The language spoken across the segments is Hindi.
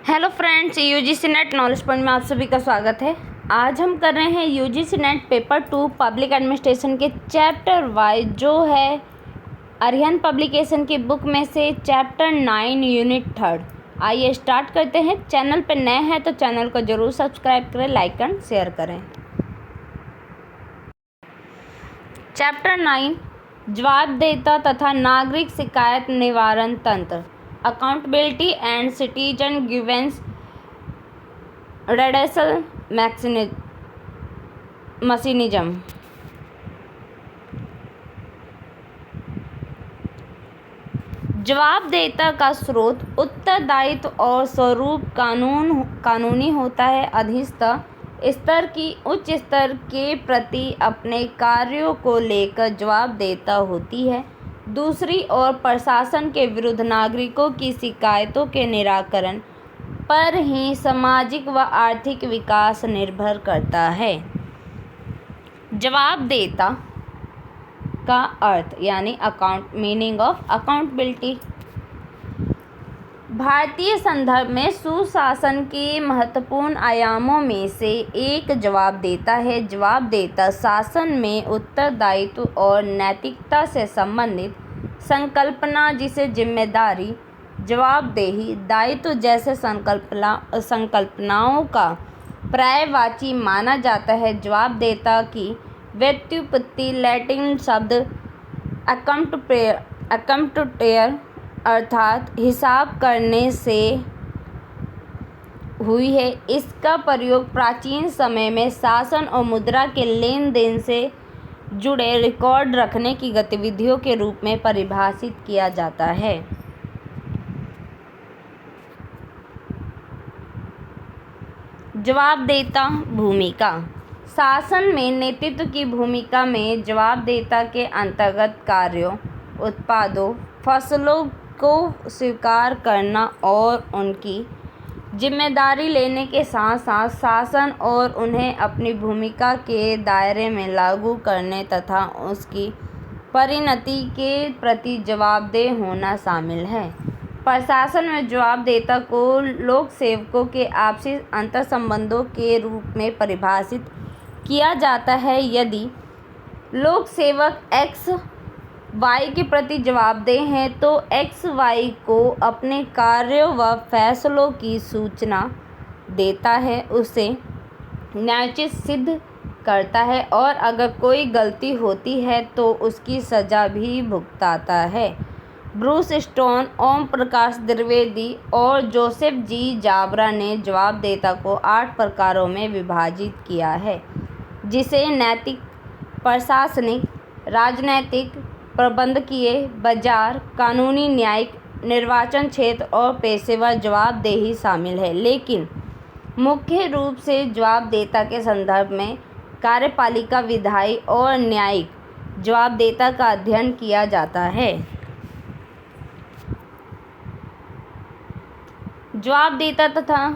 Hello friends, UGC net knowledge point में आप सभी का स्वागत है। आज हम कर रहे हैं UGC net paper 2 public administration के चैप्टर वाइज, जो है अरिहंत पब्लिकेशन की बुक में से चैप्टर 9 यूनिट 3। आइए स्टार्ट करते हैं। चैनल पर नए हैं तो चैनल को जरूर सब्सक्राइब करें, लाइक एंड शेयर करें। चैप्टर 9 जवाबदेहिता तथा नागरिक शिकायत निवारण तंत्र, accountability and citizen grievance redressal mechanism. जवाबदेहिता का स्रोत, उत्तरदायित्व और स्वरूप कानूनी होता है। अधीनस्थ स्तर की उच्च स्तर के प्रति अपने कार्यों को लेकर जवाबदेहिता होती है। दूसरी ओर प्रशासन के विरुद्ध नागरिकों की शिकायतों के निराकरण पर ही सामाजिक व आर्थिक विकास निर्भर करता है। जवाबदेहिता का अर्थ यानी मीनिंग ऑफ अकाउंटेबिलिटी। भारतीय संदर्भ में सुशासन के महत्वपूर्ण आयामों में से एक जवाबदेहिता है। जवाबदेहिता शासन में उत्तरदायित्व और नैतिकता से संबंधित संकल्पना, जिसे जिम्मेदारी, जवाबदेही, दायित्व जैसे संकल्पनाओं का पर्यायवाची माना जाता है। जवाबदेहिता की व्युत्पत्ति लैटिन शब्द अकम्प्टूटेयर अर्थात हिसाब करने से हुई है। इसका प्रयोग प्राचीन समय में शासन और मुद्रा के लेन देन से जुड़े रिकॉर्ड रखने की गतिविधियों के रूप में परिभाषित किया जाता है। जवाबदेहिता भूमिका। शासन में नेतृत्व की भूमिका में जवाबदेहिता के अंतर्गत कार्यों, उत्पादों, फैसलों को स्वीकार करना और उनकी जिम्मेदारी लेने के साथ साथ शासन और उन्हें अपनी भूमिका के दायरे में लागू करने तथा उसकी परिणति के प्रति जवाबदेह होना शामिल है। प्रशासन में जवाबदेहिता को लोक सेवकों के आपसी अंतर्संबंधों के रूप में परिभाषित किया जाता है। यदि लोक सेवक एक्स वाई के प्रति जवाबदेह हैं तो एक्स वाई को अपने कार्यों व फैसलों की सूचना देता है, उसे न्यायोचित सिद्ध करता है और अगर कोई गलती होती है तो उसकी सजा भी भुगताता है। ब्रूस स्टोन, ओम प्रकाश द्विवेदी और जोसेफ जी जाबरा ने जवाबदेहिता को 8 प्रकारों में विभाजित किया है, जिसे नैतिक, प्रशासनिक, राजनैतिक, प्रबंधकीय, बाजार, कानूनी, न्यायिक, निर्वाचन क्षेत्र और पेशेवर जवाबदेही शामिल है। लेकिन मुख्य रूप से जवाबदेहिता के संदर्भ में कार्यपालिका, विधायी और न्यायिक जवाबदेहिता का अध्ययन किया जाता है। जवाबदेहिता तथा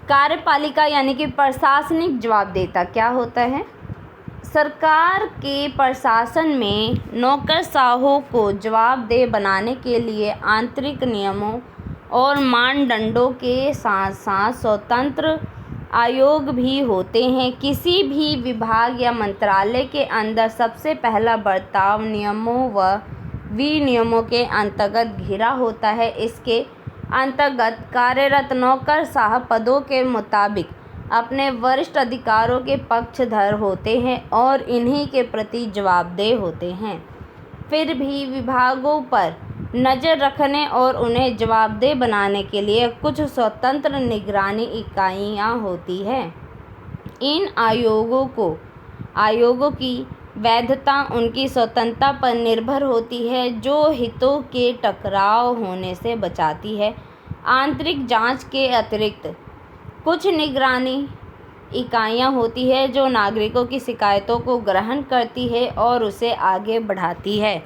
कार्यपालिका यानी कि प्रशासनिक जवाबदेहिता क्या होता है? सरकार के प्रशासन में नौकरशाहों को जवाबदेह बनाने के लिए आंतरिक नियमों और मानदंडों के साथ साथ स्वतंत्र आयोग भी होते हैं। किसी भी विभाग या मंत्रालय के अंदर सबसे पहला बर्ताव नियमों व विनियमों के अंतर्गत घिरा होता है। इसके अंतर्गत कार्यरत नौकरशाह पदों के मुताबिक अपने वरिष्ठ अधिकारों के पक्षधर होते हैं और इन्हीं के प्रति जवाबदेह होते हैं। फिर भी विभागों पर नज़र रखने और उन्हें जवाबदेह बनाने के लिए कुछ स्वतंत्र निगरानी इकाइयाँ होती हैं। इन आयोगों की वैधता उनकी स्वतंत्रता पर निर्भर होती है, जो हितों के टकराव होने से बचाती है। आंतरिक जांच के अतिरिक्त कुछ निगरानी इकाइयाँ होती है जो नागरिकों की शिकायतों को ग्रहण करती है और उसे आगे बढ़ाती है।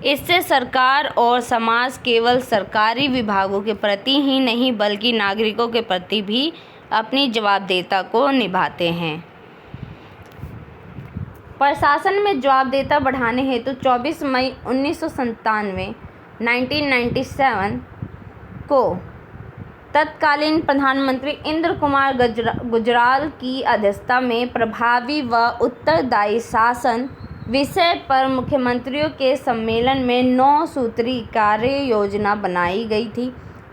इससे सरकार और समाज केवल सरकारी विभागों के प्रति ही नहीं बल्कि नागरिकों के प्रति भी अपनी जवाबदेहिता को निभाते हैं। प्रशासन में जवाबदेहिता बढ़ाने हेतु 24 मई 1997 को तत्कालीन प्रधानमंत्री इंद्र कुमार गुजराल की अध्यक्षता में प्रभावी व उत्तरदायी शासन विषय पर मुख्यमंत्रियों के सम्मेलन में 9 सूत्री कार्य योजना बनाई गई थी,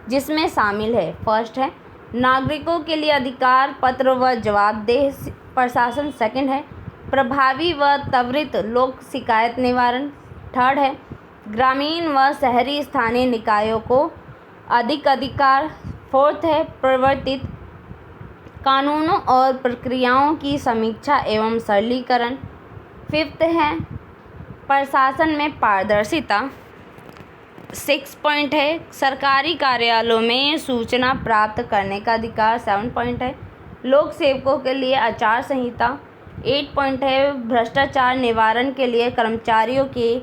जिसमें शामिल है। फर्स्ट है नागरिकों के लिए अधिकार पत्र व जवाबदेह प्रशासन। सेकंड है प्रभावी व त्वरित लोक शिकायत निवारण। थर्ड है ग्रामीण व शहरी स्थानीय निकायों को अधिक अधिकार। फोर्थ है प्रवर्तित कानूनों और प्रक्रियाओं की समीक्षा एवं सरलीकरण। फिफ्थ है प्रशासन में पारदर्शिता। 6 पॉइंट है सरकारी कार्यालयों में सूचना प्राप्त करने का अधिकार। 7 पॉइंट है लोक सेवकों के लिए आचार संहिता। 8 पॉइंट है भ्रष्टाचार निवारण के लिए कर्मचारियों के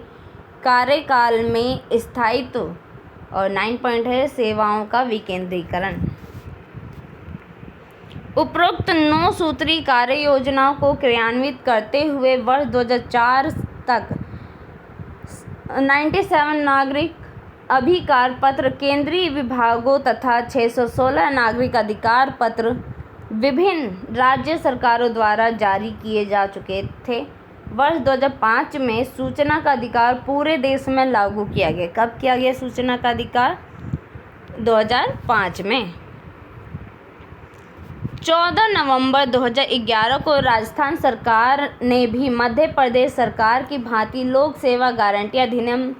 कार्यकाल में स्थायित्व। और 9 पॉइंट है सेवाओं का विकेंद्रीकरण। उपरोक्त 9 सूत्री कार्य योजनाओं को क्रियान्वित करते हुए वर्ष 2004 तक 97 नागरिक अधिकार पत्र केंद्रीय विभागों तथा 616 नागरिक अधिकार पत्र विभिन्न राज्य सरकारों द्वारा जारी किए जा चुके थे। वर्ष 2005 में सूचना का अधिकार पूरे देश में लागू किया गया। कब किया गया सूचना का अधिकार? 2005 में। 14 नवंबर 2011 को राजस्थान सरकार ने भी मध्य प्रदेश सरकार की भांति लोक सेवा गारंटी अधिनियम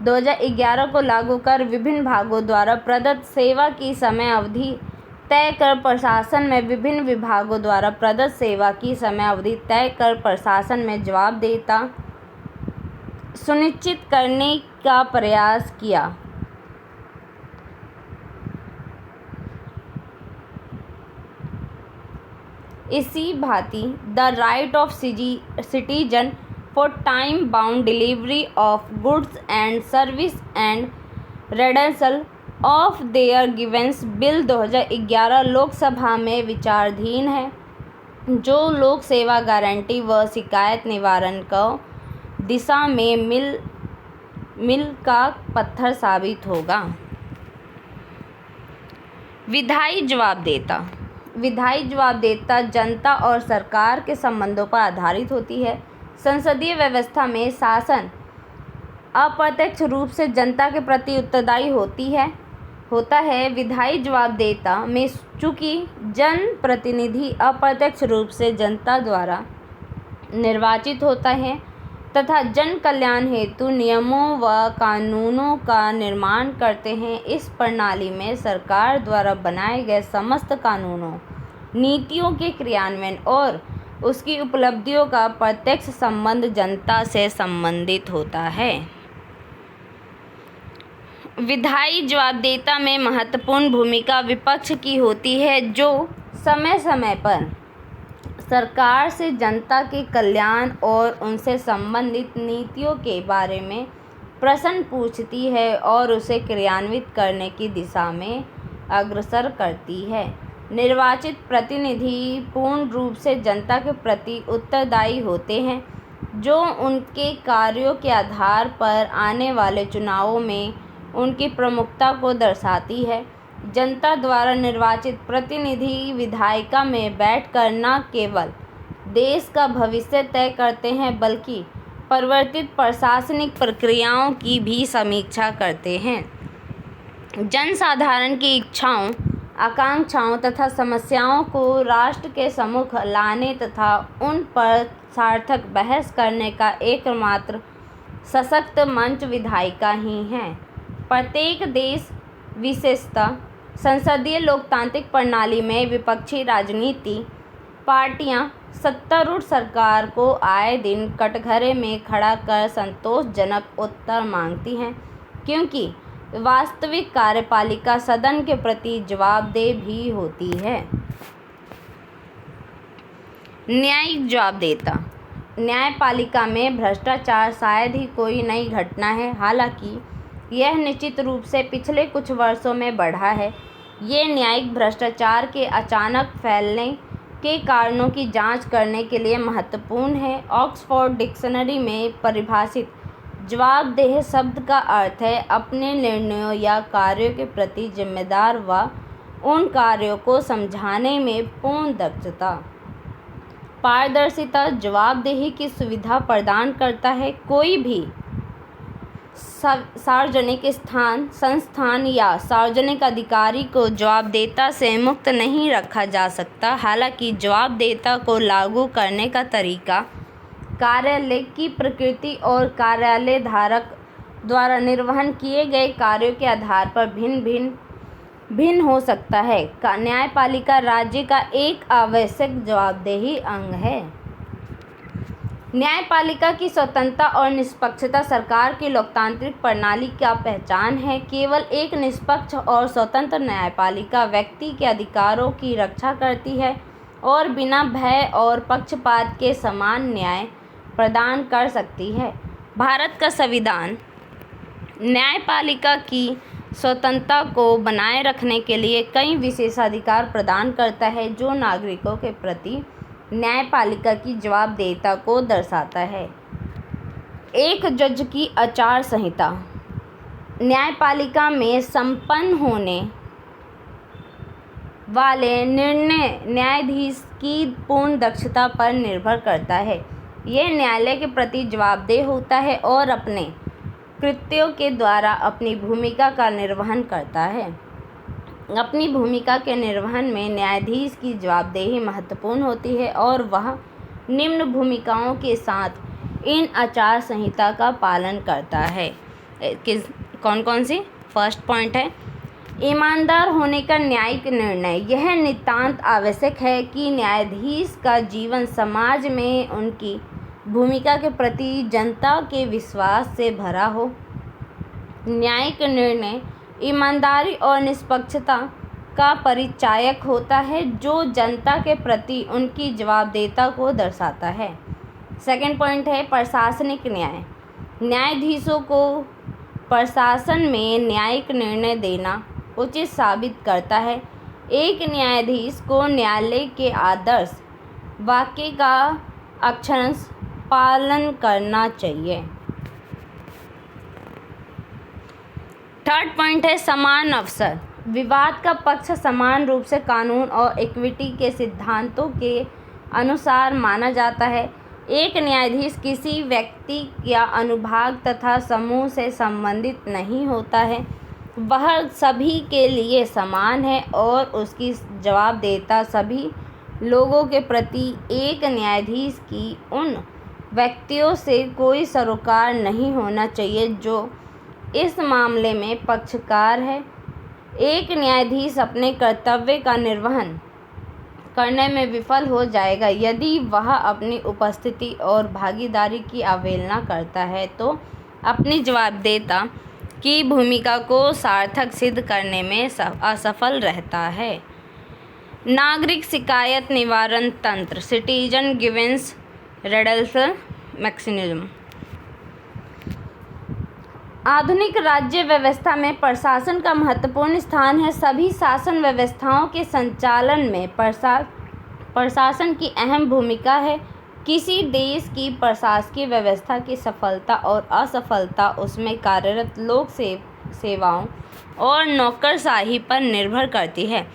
2011 को लागू कर विभिन्न भागों द्वारा प्रदत्त सेवा की समय अवधि तय कर प्रशासन में विभिन्न विभागों द्वारा प्रदत्त सेवा की समय अवधि तय कर प्रशासन में जवाबदेहिता सुनिश्चित करने का प्रयास किया। इसी भांति the right of citizen for time bound delivery of goods and service and redressal of their grievances bill 2011 Lok Sabha में विचाराधीन है, जो लोक सेवा गारंटी व शिकायत निवारण को दिशा में मील का पत्थर साबित होगा। विधायी जवाबदेहिता जनता और सरकार के संबंधों पर आधारित होती है। संसदीय व्यवस्था में शासन अप्रत्यक्ष रूप से जनता के प्रति उत्तरदायी होता है। विधायी जवाबदेहिता में चूंकि जनप्रतिनिधि अप्रत्यक्ष रूप से जनता द्वारा निर्वाचित होता है तथा जन कल्याण हेतु नियमों व कानूनों का निर्माण करते हैं, इस प्रणाली में सरकार द्वारा बनाए गए समस्त कानूनों नीतियों के क्रियान्वयन और उसकी उपलब्धियों का प्रत्यक्ष संबंध जनता से संबंधित होता है। विधायी जवाबदेहिता में महत्वपूर्ण भूमिका विपक्ष की होती है, जो समय समय पर सरकार से जनता के कल्याण और उनसे संबंधित नीतियों के बारे में प्रश्न पूछती है और उसे क्रियान्वित करने की दिशा में अग्रसर करती है। निर्वाचित प्रतिनिधि पूर्ण रूप से जनता के प्रति उत्तरदायी होते हैं, जो उनके कार्यों के आधार पर आने वाले चुनावों में उनकी प्रमुखता को दर्शाती है। जनता द्वारा निर्वाचित प्रतिनिधि विधायिका में बैठकर न केवल देश का भविष्य तय करते हैं, बल्कि परिवर्तित प्रशासनिक प्रक्रियाओं की भी समीक्षा करते हैं। जनसाधारण की इच्छाओं, आकांक्षाओं तथा समस्याओं को राष्ट्र के सम्मुख लाने तथा उन पर सार्थक बहस करने का एकमात्र सशक्त मंच विधायिका ही है। प्रत्येक देश, विशेषतः संसदीय लोकतांत्रिक प्रणाली में विपक्षी राजनीति पार्टियां सत्तारूढ़ सरकार को आए दिन कटघरे में खड़ा कर संतोषजनक उत्तर मांगती हैं, क्योंकि वास्तविक कार्यपालिका सदन के प्रति जवाबदेह भी होती है। न्यायिक जवाबदेहिता। न्यायपालिका में भ्रष्टाचार शायद ही कोई नई घटना है, हालांकि यह निश्चित रूप से पिछले कुछ वर्षों में बढ़ा है। ये न्यायिक भ्रष्टाचार के अचानक फैलने के कारणों की जांच करने के लिए महत्वपूर्ण है। ऑक्सफोर्ड डिक्शनरी में परिभाषित जवाबदेह शब्द का अर्थ है अपने निर्णयों या कार्यों के प्रति जिम्मेदार व उन कार्यों को समझाने में पूर्ण दक्षता। पारदर्शिता जवाबदेही की सुविधा प्रदान करता है। कोई भी सार्वजनिक संस्थान या सार्वजनिक अधिकारी को जवाबदेहिता से मुक्त नहीं रखा जा सकता। हालांकि जवाबदेहिता को लागू करने का तरीका कार्यालय की प्रकृति और कार्यालय धारक द्वारा निर्वहन किए गए कार्यों के आधार पर भिन्न हो सकता है। न्यायपालिका राज्य का एक आवश्यक जवाबदेही अंग है। न्यायपालिका की स्वतंत्रता और निष्पक्षता सरकार की लोकतांत्रिक प्रणाली का पहचान है। केवल एक निष्पक्ष और स्वतंत्र न्यायपालिका व्यक्ति के अधिकारों की रक्षा करती है और बिना भय और पक्षपात के समान न्याय प्रदान कर सकती है। भारत का संविधान न्यायपालिका की स्वतंत्रता को बनाए रखने के लिए कई विशेषाधिकार प्रदान करता है, जो नागरिकों के प्रति न्यायपालिका की जवाबदेहिता को दर्शाता है। एक जज की आचार संहिता न्यायपालिका में संपन्न होने वाले निर्णय न्यायाधीश की पूर्ण दक्षता पर निर्भर करता है। यह न्यायालय के प्रति जवाबदेह होता है और अपने कृत्यों के द्वारा अपनी भूमिका का निर्वहन करता है। अपनी भूमिका के निर्वहन में न्यायाधीश की जवाबदेही महत्वपूर्ण होती है और वह निम्न भूमिकाओं के साथ इन आचार संहिता का पालन करता है। कौन कौन सी? फर्स्ट पॉइंट है ईमानदार होने का न्यायिक निर्णय। यह नितांत आवश्यक है कि न्यायाधीश का जीवन समाज में उनकी भूमिका के प्रति जनता के विश्वास से भरा हो। न्यायिक निर्णय ईमानदारी और निष्पक्षता का परिचायक होता है, जो जनता के प्रति उनकी जवाबदेहिता को दर्शाता है। सेकंड पॉइंट है प्रशासनिक न्याय। न्यायाधीशों को प्रशासन में न्यायिक निर्णय देना उचित साबित करता है। एक न्यायाधीश को न्यायालय के आदर्श वाक्य का अक्षरशः पालन करना चाहिए। थर्ड पॉइंट है समान अवसर। विवाद का पक्ष समान रूप से कानून और इक्विटी के सिद्धांतों के अनुसार माना जाता है। एक न्यायाधीश किसी व्यक्ति या अनुभाग तथा समूह से संबंधित नहीं होता है। वह सभी के लिए समान है और उसकी जवाबदेहिता सभी लोगों के प्रति एक न्यायाधीश की उन व्यक्तियों से कोई सरोकार नहीं होना चाहिए जो इस मामले में पक्षकार है। एक न्यायाधीश अपने कर्तव्य का निर्वहन करने में विफल हो जाएगा यदि वह अपनी उपस्थिति और भागीदारी की अवहेलना करता है तो अपनी जवाबदेहिता की भूमिका को सार्थक सिद्ध करने में असफल रहता है। नागरिक शिकायत निवारण तंत्र सिटीजन ग्रीवेंस रेडल्सल मैकेनिज्म। आधुनिक राज्य व्यवस्था में प्रशासन का महत्वपूर्ण स्थान है। सभी शासन व्यवस्थाओं के संचालन में प्रशासन की अहम भूमिका है। किसी देश की प्रशासकीय व्यवस्था की सफलता और असफलता उसमें कार्यरत लोक सेवाओं और नौकरशाही पर निर्भर करती है।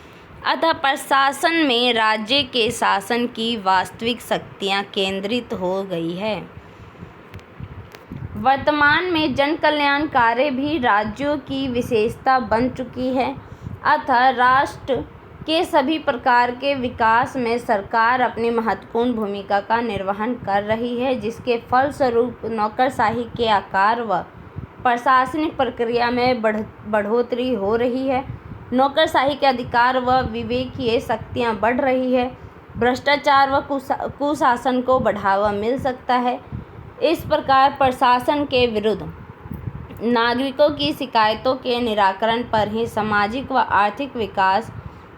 अतः प्रशासन में राज्य के शासन की वास्तविक शक्तियाँ केंद्रित हो गई है। वर्तमान में जन कल्याण कार्य भी राज्यों की विशेषता बन चुकी है। अतः राष्ट्र के सभी प्रकार के विकास में सरकार अपनी महत्वपूर्ण भूमिका का निर्वहन कर रही है, जिसके फलस्वरूप नौकरशाही के आकार व प्रशासनिक प्रक्रिया में बढ़ोतरी हो रही है। नौकरशाही के अधिकार व विवेकीय शक्तियाँ बढ़ रही है। भ्रष्टाचार व कुशासन को बढ़ावा मिल सकता है। इस प्रकार प्रशासन के विरुद्ध नागरिकों की शिकायतों के निराकरण पर ही सामाजिक व आर्थिक विकास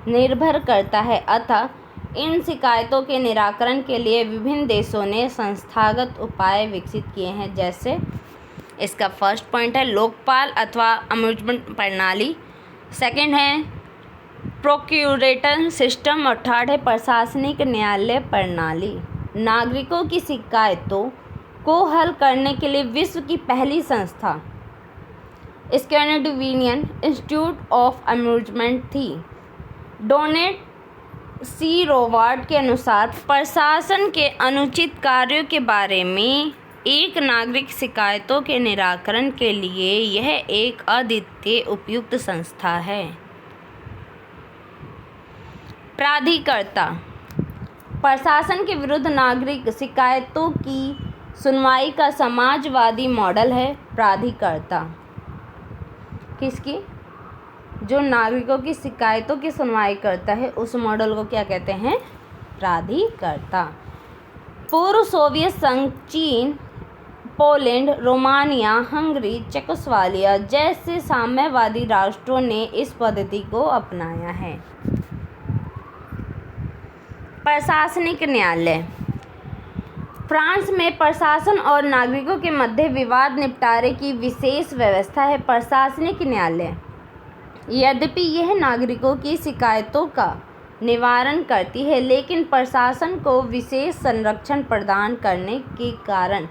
निर्भर करता है। अतः इन शिकायतों के निराकरण के लिए विभिन्न देशों ने संस्थागत उपाय विकसित किए हैं। जैसे इसका फर्स्ट पॉइंट है लोकपाल अथवा अम्बुड्समैन प्रणाली, सेकंड है प्रोक्यूरेटर सिस्टम और थर्ड है प्रशासनिक न्यायालय प्रणाली। नागरिकों की शिकायतों को हल करने के लिए विश्व की पहली संस्था स्कैंडिनेवियन इंस्टीट्यूट ऑफ अम्बुड्समैन थी। डोनेट सी रोवार्ड के अनुसार प्रशासन के अनुचित कार्यों के बारे में एक नागरिक शिकायतों के निराकरण के लिए यह एक अद्वितीय उपयुक्त संस्था है। प्राधिकर्ता प्रशासन के विरुद्ध नागरिक शिकायतों की सुनवाई का समाजवादी मॉडल है। प्राधिकर्ता किसकी? जो नागरिकों की शिकायतों की सुनवाई करता है उस मॉडल को क्या कहते हैं? प्राधिकर्ता। पूर्व सोवियत संघ, चीन, पोलैंड, रोमानिया, हंगरी, चेकोस्लोवाकिया जैसे साम्यवादी राष्ट्रों ने इस पद्धति को अपनाया है। प्रशासनिक न्यायालय फ्रांस में प्रशासन और नागरिकों के मध्य विवाद निपटारे की विशेष व्यवस्था है। प्रशासनिक न्यायालय यद्यपि यह नागरिकों की शिकायतों का निवारण करती है, लेकिन प्रशासन को विशेष संरक्षण प्रदान करने के कारण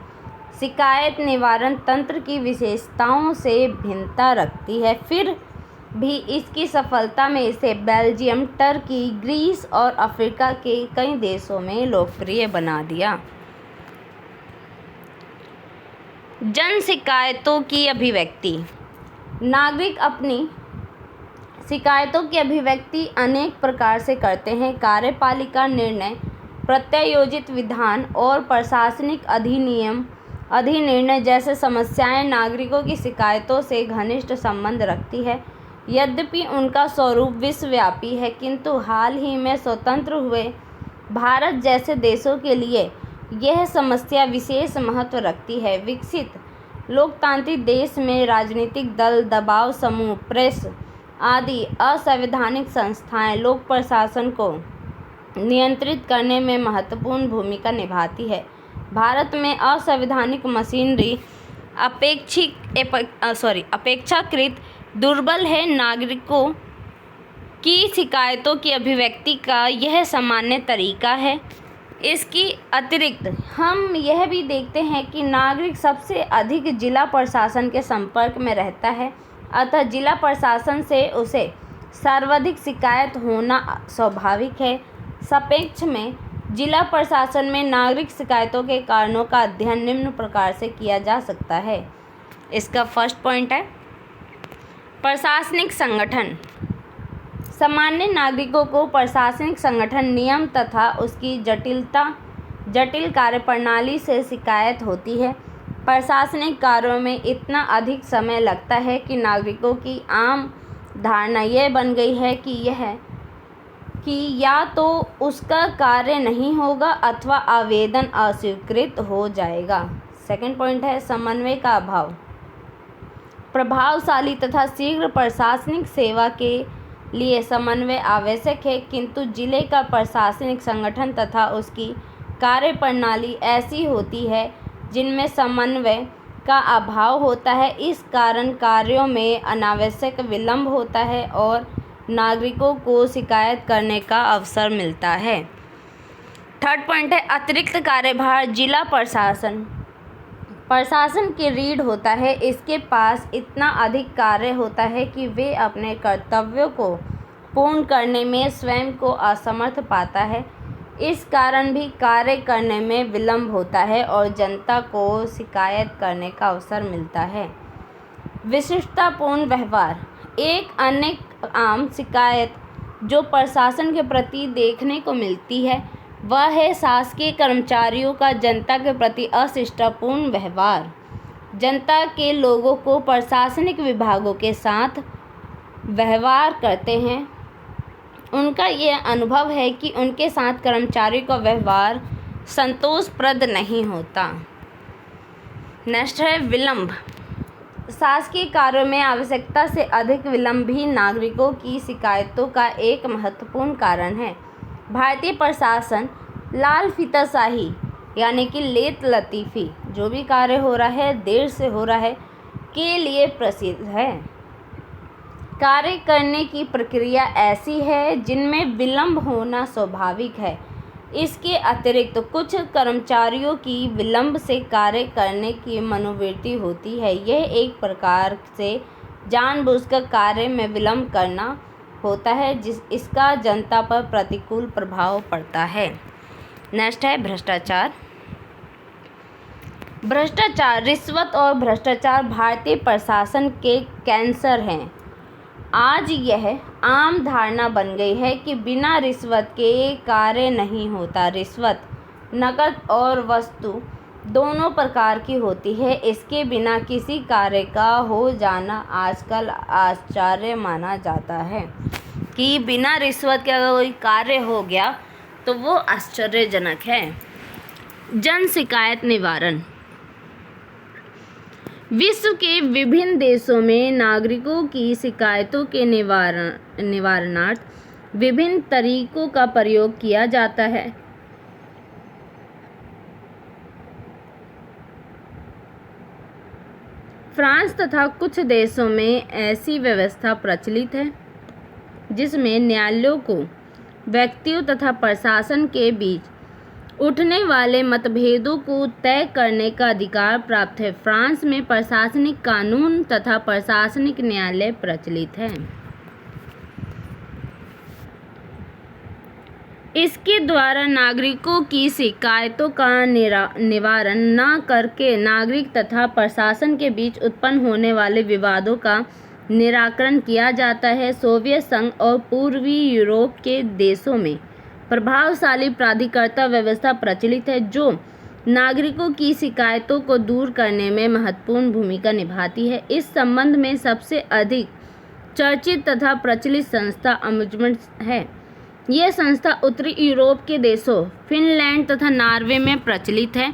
शिकायत निवारण तंत्र की विशेषताओं से भिन्नता रखती है। फिर भी इसकी सफलता में इसे बेल्जियम, टर्की, ग्रीस और अफ्रीका के कई देशों में लोकप्रिय बना दिया। जन शिकायतों की अभिव्यक्ति नागरिक अपनी शिकायतों की अभिव्यक्ति अनेक प्रकार से करते हैं। कार्यपालिका निर्णय, प्रत्यायोजित विधान और प्रशासनिक अधिनिर्णय जैसे समस्याएं नागरिकों की शिकायतों से घनिष्ठ संबंध रखती है। यद्यपि उनका स्वरूप विश्वव्यापी है, किंतु हाल ही में स्वतंत्र हुए भारत जैसे देशों के लिए यह समस्या विशेष महत्व रखती है। विकसित लोकतांत्रिक देश में राजनीतिक दल, दबाव समूह, प्रेस आदि असंवैधानिक संस्थाएं लोक प्रशासन को नियंत्रित करने में महत्वपूर्ण भूमिका निभाती है। भारत में असंवैधानिक मशीनरी अपेक्षाकृत दुर्बल है। नागरिकों की शिकायतों की अभिव्यक्ति का यह सामान्य तरीका है। इसकी अतिरिक्त हम यह भी देखते हैं कि नागरिक सबसे अधिक जिला प्रशासन के संपर्क में रहता है, अतः जिला प्रशासन से उसे सर्वाधिक शिकायत होना स्वाभाविक है। सापेक्ष में जिला प्रशासन में नागरिक शिकायतों के कारणों का अध्ययन निम्न प्रकार से किया जा सकता है। इसका फर्स्ट पॉइंट है प्रशासनिक संगठन। सामान्य नागरिकों को प्रशासनिक संगठन, नियम तथा उसकी जटिल कार्यप्रणाली से शिकायत होती है। प्रशासनिक कार्यों में इतना अधिक समय लगता है कि नागरिकों की आम धारणा यह बन गई है कि या तो उसका कार्य नहीं होगा अथवा आवेदन अस्वीकृत हो जाएगा। सेकंड पॉइंट है समन्वय का अभाव। प्रभावशाली तथा शीघ्र प्रशासनिक सेवा के लिए समन्वय आवश्यक है, किंतु जिले का प्रशासनिक संगठन तथा उसकी कार्यप्रणाली ऐसी होती है जिनमें समन्वय का अभाव होता है। इस कारण कार्यों में अनावश्यक विलंब होता है और नागरिकों को शिकायत करने का अवसर मिलता है। थर्ड पॉइंट है अतिरिक्त कार्यभार। जिला प्रशासन की रीढ़ होता है। इसके पास इतना अधिक कार्य होता है कि वे अपने कर्तव्यों को पूर्ण करने में स्वयं को असमर्थ पाता है। इस कारण भी कार्य करने में विलंब होता है और जनता को शिकायत करने का अवसर मिलता है। विशिष्टतापूर्ण व्यवहार। एक अन्य आम शिकायत जो प्रशासन के प्रति देखने को मिलती है वह है शासकीय कर्मचारियों का जनता के प्रति अशिष्टतापूर्ण व्यवहार। जनता के लोगों को प्रशासनिक विभागों के साथ व्यवहार करते हैं, उनका यह अनुभव है कि उनके साथ कर्मचारियों का व्यवहार संतोषप्रद नहीं होता। नेक्स्ट है विलंब। शासकीय कार्यों में आवश्यकता से अधिक विलंब भी नागरिकों की शिकायतों का एक महत्वपूर्ण कारण है। भारतीय प्रशासन लाल फीताशाही यानी कि लेत लतीफ़ी, जो भी कार्य हो रहा है देर से हो रहा है, के लिए प्रसिद्ध है। कार्य करने की प्रक्रिया ऐसी है जिनमें विलंब होना स्वाभाविक है। इसके अतिरिक्त कुछ कर्मचारियों की विलंब से कार्य करने की मनोवृत्ति होती है। यह एक प्रकार से जानबूझकर कार्य में विलंब करना होता है जिस इसका जनता पर प्रतिकूल प्रभाव पड़ता है। नेक्स्ट है भ्रष्टाचार। भ्रष्टाचार, रिश्वत और भ्रष्टाचार भारतीय प्रशासन के कैंसर हैं। आज यह आम धारणा बन गई है कि बिना रिश्वत के कार्य नहीं होता। रिश्वत नकद और वस्तु दोनों प्रकार की होती है। इसके बिना किसी कार्य का हो जाना आजकल आश्चर्य माना जाता है कि बिना रिश्वत के अगर कोई कार्य हो गया तो वो आश्चर्यजनक है। जन शिकायत निवारण। विश्व के विभिन्न देशों में नागरिकों की शिकायतों के निवारणार्थ विभिन्न तरीकों का प्रयोग किया जाता है। फ्रांस तथा कुछ देशों में ऐसी व्यवस्था प्रचलित है जिसमें न्यायालयों को व्यक्तियों तथा प्रशासन के बीच उठने वाले मतभेदों को तय करने का अधिकार प्राप्त है। फ्रांस में प्रशासनिक कानून तथा प्रशासनिक न्यायालय प्रचलित है। इसके द्वारा नागरिकों की शिकायतों का निवारण न करके नागरिक तथा प्रशासन के बीच उत्पन्न होने वाले विवादों का निराकरण किया जाता है। सोवियत संघ और पूर्वी यूरोप के देशों में प्रभावशाली प्राधिकर्ता व्यवस्था प्रचलित है जो नागरिकों की शिकायतों को दूर करने में महत्वपूर्ण भूमिका निभाती है। इस संबंध में सबसे अधिक चर्चित तथा प्रचलित संस्था ओम्बुड्समैन है। यह संस्था उत्तरी यूरोप के देशों फिनलैंड तथा नॉर्वे में प्रचलित है।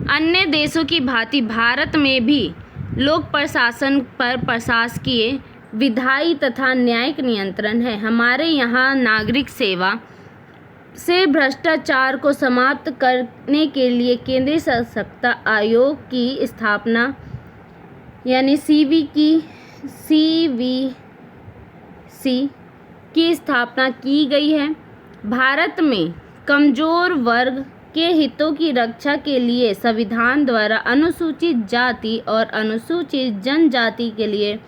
अन्य देशों की भांति भारत में भी लोक प्रशासन पर प्रशासकीय, विधायी तथा न्यायिक नियंत्रण है। हमारे यहाँ नागरिक सेवा से भ्रष्टाचार को समाप्त करने के लिए केंद्रीय सशक्ता आयोग की स्थापना यानी CVC की स्थापना की गई है। भारत में कमजोर वर्ग के हितों की रक्षा के लिए संविधान द्वारा अनुसूचित जाति और अनुसूचित जनजाति के लिए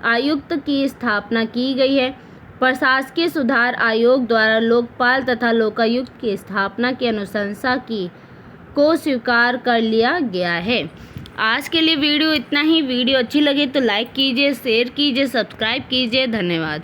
आयुक्त की स्थापना की गई है। प्रशासकीय सुधार आयोग द्वारा लोकपाल तथा लोकायुक्त की स्थापना की अनुशंसा को स्वीकार कर लिया गया है। आज के लिए वीडियो इतना ही। वीडियो अच्छी लगे तो लाइक कीजिए, शेयर कीजिए, सब्सक्राइब कीजिए। धन्यवाद।